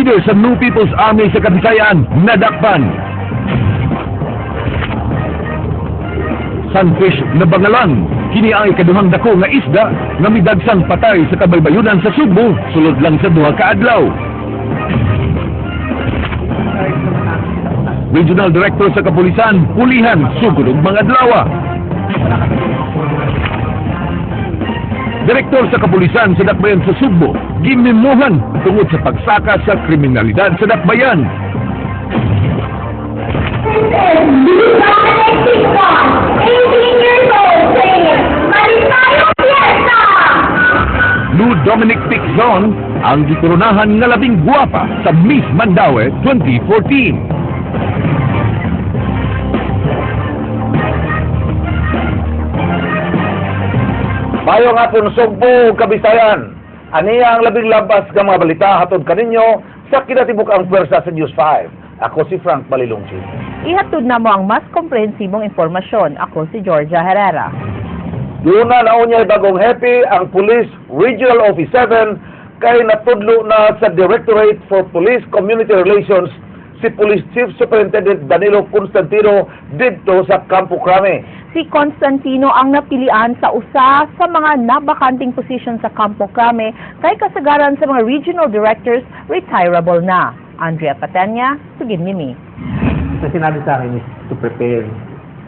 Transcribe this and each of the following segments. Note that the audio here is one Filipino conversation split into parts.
Leader sa New People's Army sa Kabisayan, nadakpan. Sunfish na bangalan, kini ang ikaduhang dako nga isda nga midagsang patay sa kabaybayunan sa Subo, sulod lang sa duha ka adlaw. Regional Director sa Kapulisan, pulihan, sugod og mga adlaw. Direktor sa Kapulisan sa Dakbayan sa Subo, gimimuhan tungod sa pagsaka sa kriminalidad sa Dakbayan. Lou Dominic Piczon ang gikoronahan nga labing guwapa sa Miss Mandaue 2014. Mayo nga po Sugbo, Kabisayan. Aniya ang labing labas nga mga balita hatod kaninyo sa kinatibuk ang pwersa sa News 5. Ako si Frank Balilongchi. Ihatod na mo ang mas komprehensibong impormasyon. Ako si Georgia Herrera. Doon na naunyay bagong happy ang Police Regional Office 7 kay natudlo na sa Directorate for Police Community Relations si Police Chief Superintendent Danilo Constantino dito sa Campo Crame. Si Constantino ang napilian sa usa sa mga nabakanting posisyon sa Campo Crame kay kasagaran sa mga regional directors retirable na. Andrea Patenya, Sugin Mimi. So, sinabi sa akin is to prepare.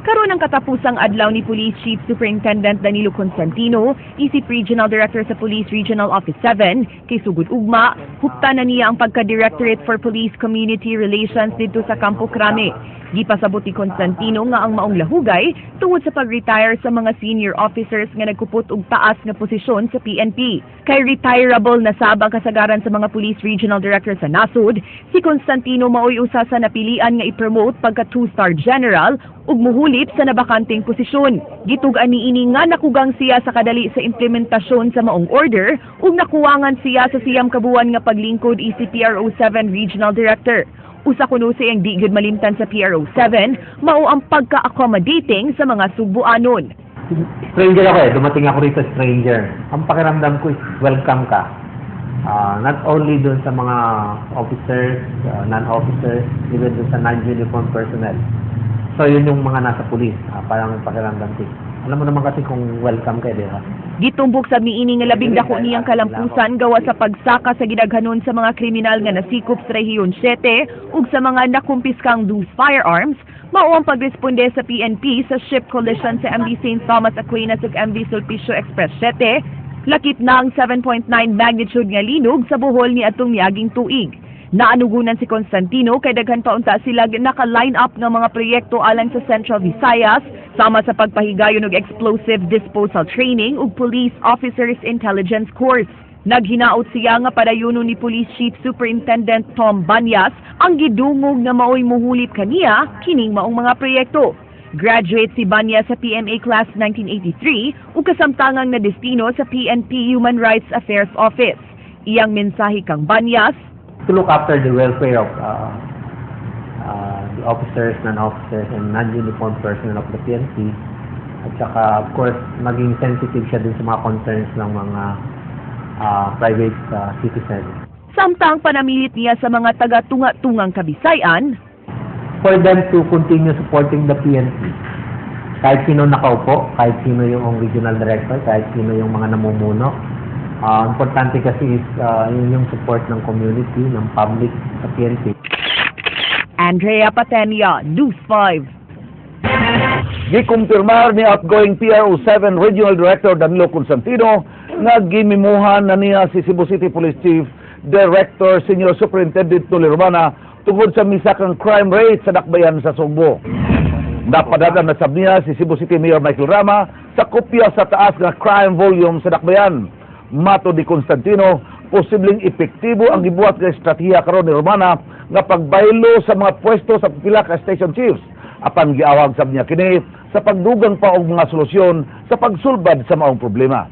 Karon ang katapusang adlaw ni Police Chief Superintendent Danilo Constantino, isip Regional Director sa Police Regional Office 7, kay sugod ugma, hupta na niya ang pagka-Directorate for Police Community Relations dito sa Campo Crame. Gipasabot ni Constantino nga ang maong lahugay tungod sa pag-retire sa mga senior officers nga nagkupot og taas nga posisyon sa PNP. Kay retirable na sabang kasagaran sa mga Police Regional Director sa nasud, si Constantino maoy usa sa napilian nga i-promote pagka 2-star general ug muhulip sa nabakanting posisyon. Gitug-an niini nga nakugang siya sa kadali sa implementasyon sa maong order ug nakuwangan siya sa siyam kabuan nga paglingkod isip PRO 7 Regional Director. Usa kuno siyang di gud malimtan sa PRO 7, mao ang pagka-accommodating sa mga Subuanon. Stranger ako dumating ako rito stranger. Ang pakiramdam ko is welcome ka. Not only dun sa mga officers, non-officers, even dun sa non-uniform personnel. So yun yung mga nasa pulis, parang pakiramdam ko. Alam mo naman kasi kung welcome ka, di ba? Gitumbok sa miini nga labing dako niyang kalampusan gawa sa pagsaka sa gidaghanon sa mga kriminal nga nasikop sa Rehiyon 7 ug sa mga nakumpiskang loose firearms, mao ang pagresponde sa PNP sa ship collision sa MV St. Thomas Aquinas ug MV Sulpicio Express 7, lakip na ang 7.9 magnitude nga linog sa buhol ni atong miaging tuig. Naanugunan si Constantino kay daghan pa unta sila naka-line up ng mga proyekto alang sa Central Visayas sama sa pagpahigayon og explosive disposal training ug police officers intelligence course. Naghinaot siya nga padayunon ni Police Chief Superintendent Tom Banyas ang gidungog na maoy muhulip kaniya kining maong mga proyekto. Graduate si Banyas sa PMA Class 1983 ug kasamtangang na destino sa PNP Human Rights Affairs Office. Iyang mensahe kang Banyas, to look after the welfare of the officers, non-officers, and non-uniform personnel of the PNP. At saka, of course, maging sensitive siya dun sa mga concerns ng mga private citizens. Samtang panamilit niya sa mga taga-tunga-tungang Kabisayan, for them to continue supporting the PNP. Kahit sino nakaupo, kahit sino yung regional director, kahit sino yung mga namumuno, importante kasi is yung support ng community, ng public sa PNP. Andrea Patenya, News 5. Gikumpirmar ni outgoing PRO 7 Regional Director Danilo Constantino nga gimimuhan na niya si Cebu City Police Chief Director Senior Superintendent Tuli Romana tungod sa misakang crime rate sa Dakbayan sa Sugbo. Napadadaan na sab niya si Cebu City Mayor Michael Rama sa kopya sa taas nga crime volume sa Dakbayan. Mato di Constantino, posibleng epektibo ang gibuhat nga estratehiya karon ni Romana nga pagbaylo sa mga pwesto sa pila ka station chiefs apan giawag sab niya kini sa pagdugang pa og mga solusyon sa pagsulbad sa maong problema.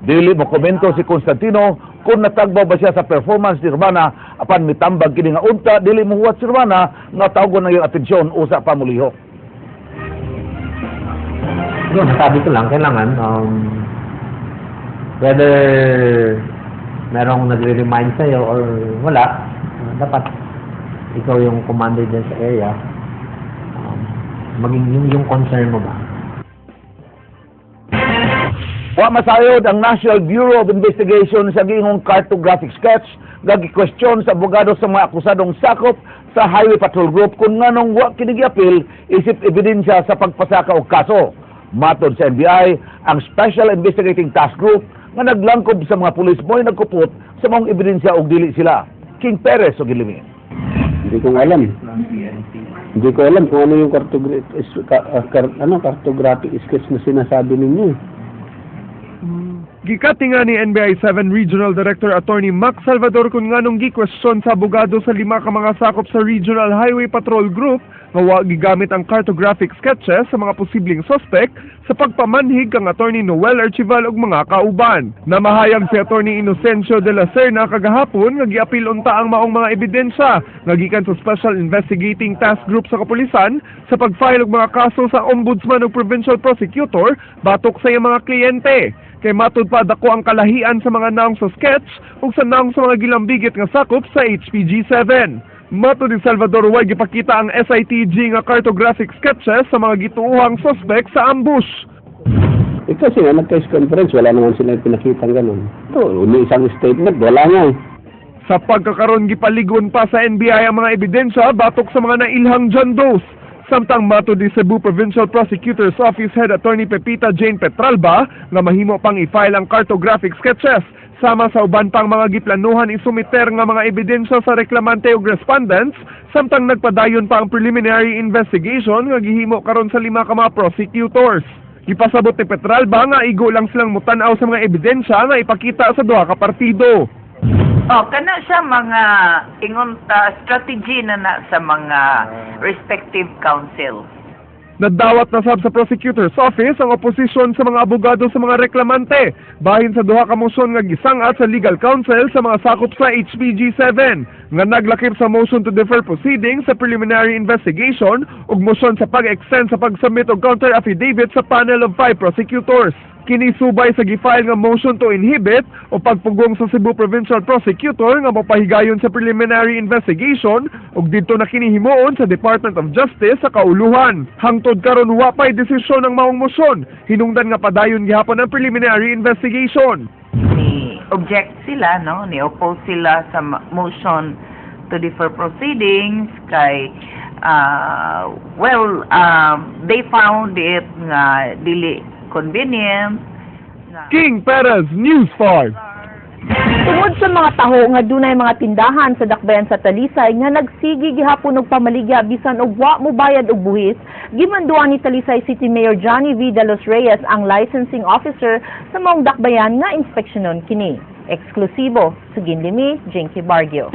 Dili mo komento si Constantino kung natagbaw ba siya sa performance ni Romana apan mitambag kini nga unta dili mohuwat si Romana nga tawgon na yung atensyon usa pa mulihok. Yun, sabi ko lang, kailangan whether merong nagre-remind sa'yo or wala, dapat ikaw yung commander dyan sa area, maging yung concern mo ba? Wa masayod ang National Bureau of Investigation sa gingong cartographic sketch gagi-question sa abogado sa mga akusadong sakop sa Highway Patrol Group kung nganong wa kini giapil isip ebidensya sa pagpasaka og kaso. Matod sa NBI, ang Special Investigating Task Group nga naglangkob sa mga pulis mo'y nagkupot sa mga ebidensya og dili sila. King Perez og Gilimi. Hindi ko alam. Hindi ko alam kung ano yung cartographic sketch na sinasabi ninyo. Gikati nga ni NBI 7 Regional Director Attorney Max Salvador kung nganong gi-question sa abogado sa 5 ka mga sakop sa Regional Highway Patrol Group nga wa gigamit ang cartographic sketches sa mga posibleng suspect sa pagpamanhig kang Attorney Noel Archival ug mga kauban. Namahayag si Attorney Inocencio de la Serna kagahapon nga giapil unta ang maong mga ebidensya nga gikan sa Special Investigating Task Group sa kapulisan sa pag-file og mga kaso sa Ombudsman ug Provincial Prosecutor batok sa iyang mga kliyente. Kay matud pa dako ang kalahian sa mga naong sa sketch ug sa naong sa mga gilambigit nga sakop sa HPG 7. Matud ni Salvador way gipakita ang SITG nga cartographic sketches sa mga gituohang suspect sa ambush. Kasi nga nag-press conference, wala naman sila pinakitang ganun. Ito, isang statement, wala nga. Sa pagkakaroon gipaligon pa sa NBI ang mga ebidensya batok sa mga nailhang John Does. Samtang matud ni Cebu Provincial Prosecutor's Office Head Attorney Pepita Jane Petralba nga mahimo pang i-file ang cartographic sketches sama sa uban pang mga giplanuhan isumiter nga mga ebidensya sa reklamante ug respondents samtang nagpadayon pa ang preliminary investigation nga gihimo karon sa 5 ka mga prosecutors. Ipasabot ni Petralba nga igo lang silang mutan-aw sa mga ebidensya nga ipakita sa 2 ka partido. Kana siya mga ingon strategy na sa mga respective council. Nadawat na sab sa prosecutor's office ang oposisyon sa mga abogado sa mga reklamante bahin sa 2 ka motion nga gisangat sa legal counsel sa mga sakop sa HPG 7 nga naglakip sa motion to defer proceedings sa preliminary investigation ug motion sa pag-extend sa pag-submit og counter affidavit sa panel of 5 prosecutors. Kinisubay sa gifile nga motion to inhibit o pagpugong sa Cebu Provincial Prosecutor nga mapahigayon sa preliminary investigation ug didto na kinihimuon sa Department of Justice sa kauluhan. Hangtod karon wa pay desisyon ang maong motion, hinungdan nga padayon gihapon ang preliminary investigation. Ni object sila, no? Ni oppose sila sa motion to defer proceedings kay they found it nga dili convenient. King Perez, News 5. Tungod sa mga taho nga dunay mga tindahan sa dakbayan sa Talisay nga nagsigi gihapon og pamaligya bisan og wa mo bayad og buhis, gimanduan ni Talisay City Mayor Johnny V. De Los Reyes ang licensing officer sa maong dakbayan nga inspeksyonon kini. Eksklusibo, Sugin Limi, Jinky Bargio.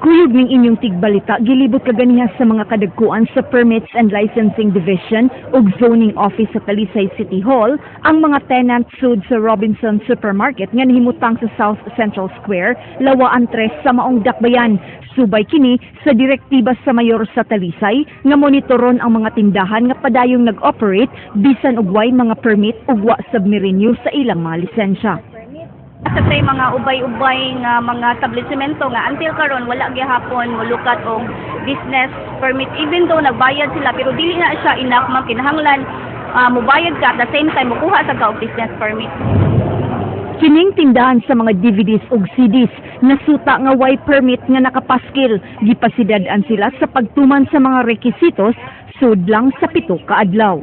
Kuyog ning inyong tigbalita, gilibot kaganiha sa mga kadagkuan sa Permits and Licensing Division ug Zoning Office sa Talisay City Hall ang mga tenant sud sa Robinson Supermarket nga nahimutang sa South Central Square, Lawaan 3 sa maong dakbayan. Subay kini sa direktiba sa mayor sa Talisay nga monitoron ang mga tindahan nga padayong nag-operate bisan og way mga permit ug wa submirenew sa ilang mga lisensya. Sa tay mga ubay-ubay nga mga establishmento nga until karon wala gihapon mulukat og business permit even though nagbayad sila pero dili na siya enough man kinahanglan mobayad ka at the same time mokuha sa ka og business permit. Kining tindahan sa mga DVDs ug CDs nasuta nga way permit nga nakapaskil, gipasidad-an sila sa pagtuman sa mga rekisitos sud lang sa 7 ka adlaw.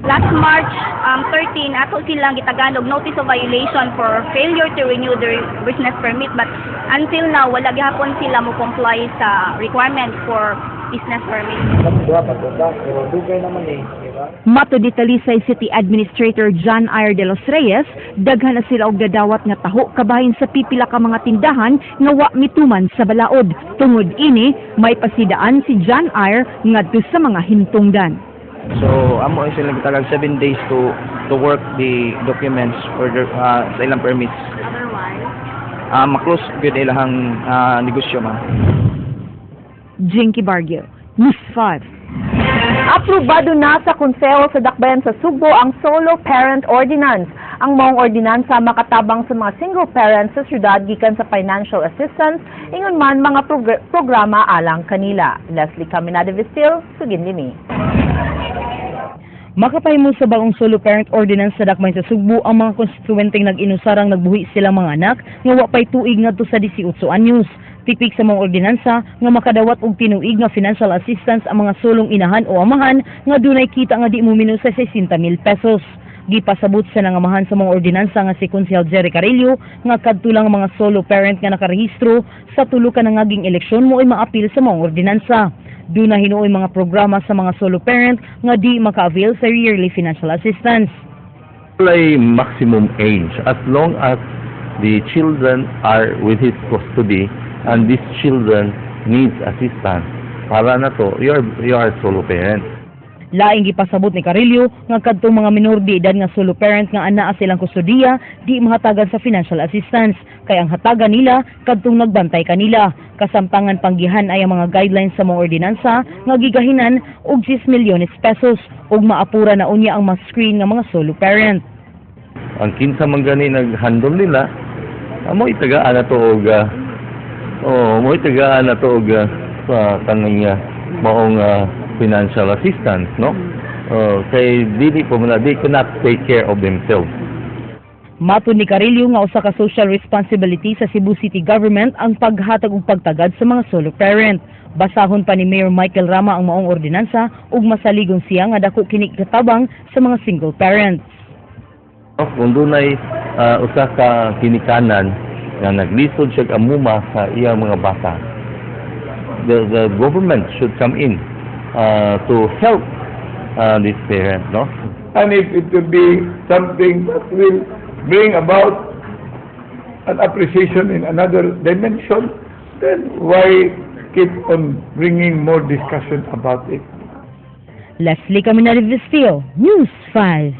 Last March 13, ato silang gitagan og notice of violation for failure to renew their business permit but until now wala gihapon sila mo comply sa requirement for business permit. Mato di Talisay City Administrator John Ayer de los Reyes, daghan na sila og dadawat nga taho kabahin sa pipila ka mga tindahan nga wa mituman sa balaod. Tungod ini, may pasidaan si John Ayer ngadto sa mga hintungdan. So, amo ay sila gitagang 7 days to work the documents for their, sa ilang permits. Ma-close good ilang negosyo, ma'am. Jinky Bargio, News 5. Aprobado na sa Konseho sa Dakbayan sa Subo ang Solo Parent Ordinance. Ang maong ordinansa makatabang sa mga single parents sa syudad gikan sa financial assistance, ingon man mga programa alang kanila. Leslie Caminada Vistil, sugin nimi. Makapahimo sa bagong solo parent ordinance sa Dakbayan sa Sugbo ang mga konstituenteng nag-inusarang nagbuhi silang mga anak nga wa pay tuig ngadto sa 18 anyos. Tipik sa mga ordinansa nga makadawat og tinuig nga financial assistance ang mga sulong inahan o amahan nga dunay kita nga di mumino sa 60,000 pesos. Gipasabot sa nangamahan sa mga ordinansa nga si Konsehal Jerry Carillo nga kadtulang mga solo parent nga nakarehistro sa tulo ka nangaging eleksyon mo ay maapil sa mga ordinansa. Doon na hinuoy mga programa sa mga solo parent nga di maka-avail sa yearly financial assistance. A maximum age as long as the children are with his custody and these children needs assistance. Para na to, you are solo parent. Laing gipasabot ni Carillo nga kadtong mga minor de edad nga solo parent nga anaa silang kustodiya di mahatagan sa financial assistance kay ang hatagan nila kadtong nagbantay kanila. Kasamtangan panggihan ay ang mga guidelines sa mga ordinansa nga gigahinan og 6 milyones pesos ug maapura na unya ang mas-screen nga mga solo parent. Ang kinsa man gani naghandle nila, amo itagaan na to og mo itagaan na to og sa kanang maong financial assistance, no? Kay dili po muna, they cannot take care of themselves. Matod ni Carillo nga usa ka social responsibility sa Cebu City Government ang paghatag og pagtagad sa mga solo parent. Basahon pa ni Mayor Michael Rama ang maong ordinansa ug masaligon siya nga dako kini katabang sa mga single parents. Kung dunay usa ka kinikanan nga naglisod siya amuma sa iyang mga bata, the government should come in to help this parent, no? And if it will be something that will bring about an appreciation in another dimension, then why keep on bringing more discussion about it? Leslie Caminada Vistil, News 5.